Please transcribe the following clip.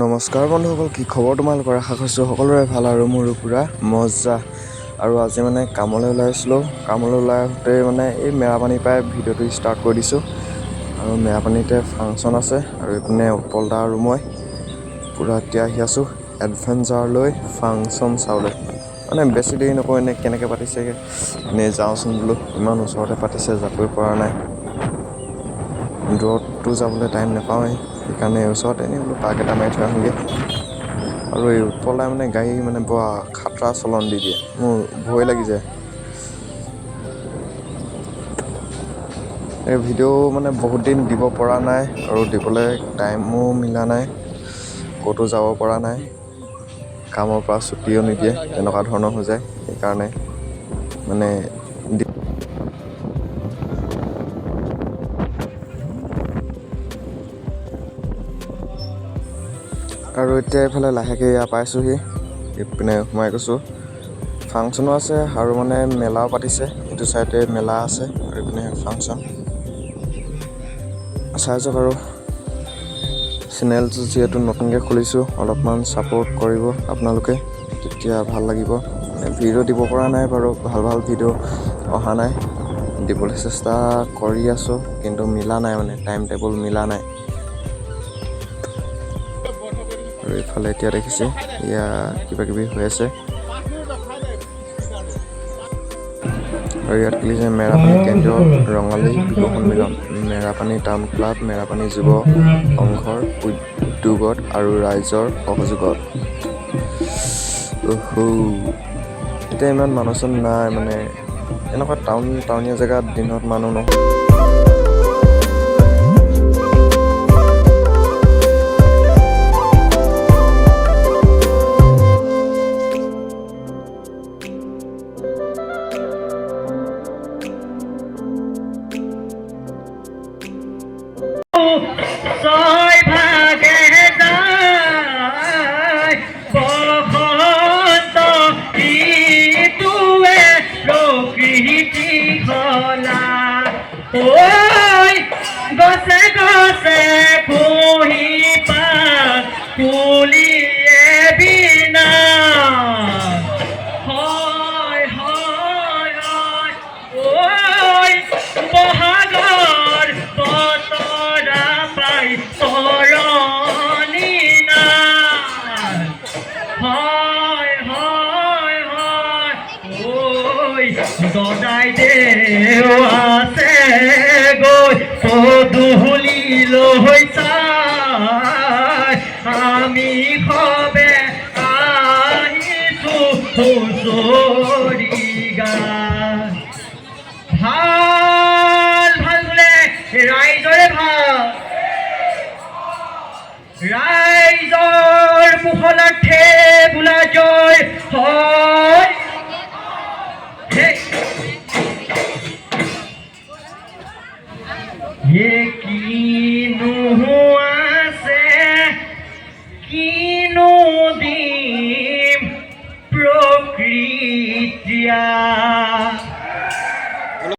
নমস্কাৰ বন্ধুসকল, কি খবৰ তোমালোকৰ? আশা কৰিছোঁ সকলোৰে ভাল আৰু মোৰো পূৰা মজা। আৰু আজি মানে কামলৈ ওলাইছিলোঁ। কামলৈ ওলাই আহোঁতে মানে এই মেৰাপানীৰ পৰাই ভিডিঅ'টো ষ্টাৰ্ট কৰি দিছোঁ। আৰু মেৰাপানীতে ফাংচন আছে আৰু এইপিনে উৎপল দা আৰু মই পূৰা এতিয়া আহি আছোঁ এডভেঞ্চাৰলৈ ফাংচন চাবলৈ। মানে বেছি দেৰি নকওঁ, এনেই কেনেকৈ পাতিছে এনেই যাওঁচোন বোলো। ইমান ওচৰতে পাতিছে, যাবই পৰা নাই। দূৰততো যাবলৈ টাইম নাপাওঁৱেই, সেইকাৰণে ওচৰত এনেই বোলো পাক এটা মাৰি থৈ আহোঁগৈ। আৰু এই উৎপলাই মানে গাড়ী মানে বৰ খাতৰা চলন দি দিয়ে, মোৰ ভয় লাগি যায়। এই ভিডিঅ' মানে বহুত দিন দিব পৰা নাই আৰু দিবলৈ টাইমো মিলা নাই, ক'তো যাব পৰা নাই, কামৰ পৰা ছুটিও নিদিয়ে, তেনেকুৱা ধৰণৰ হৈ যায়। সেইকাৰণে মানে আৰু এতিয়া এইফালে লাহেকৈ এয়া পাইছোঁহি, ইপিনে সোমাই গৈছোঁ। ফাংচনো আছে আৰু মানে মেলাও পাতিছে, এইটো চাইডে মেলা আছে আৰু ইপিনে ফাংচন। চাই যাওক আৰু চেনেলটো যিহেতু নতুনকৈ খুলিছোঁ, অলপমান ছাপোৰ্ট কৰিব আপোনালোকে, তেতিয়া ভাল লাগিব। মানে ভিডিঅ' দিব পৰা নাই বাৰু, ভাল ভাল ভিডিঅ' অহা নাই, দিবলৈ চেষ্টা কৰি আছোঁ, কিন্তু মিলা নাই, মানে টাইম টেবুল মিলা নাই। আৰু এইফালে এতিয়া দেখিছে এয়া কিবা কিবি হৈ আছে। আৰু ইয়াত লিখিছে মেৰাপানী কেন্দ্ৰীয় ৰঙালী বিহু সন্মিলন, মেৰাপানী টাউন ক্লাব, মেৰাপানী যুৱ সংঘৰ উদ্যোগত আৰু ৰাইজৰ সহযোগত। এতিয়া ইমান মানুহ চানুহ নাই, মানে এনেকুৱা টাউনীয়া জেগাত দিনত মানুহ নহয়। গছে গছে কুহি পাত কুলিয়ে বিনা হয় হয় হয় ঐ বহাগৰ বতৰা পাই তৰণি নাই হয় হয় হয় ঐ দদাই দেও আছে গৈ পদূলি লৈ চাই আমি সবে আহিছোঁ হুঁচৰি গাই। ভাল ভাল বোলে ৰাইজৰে ভাল, ৰাইজৰ কুশলাৰ্থে বোলা জয় হয়। কিনো আছে কিনো দিম প্ৰকৃতিয়া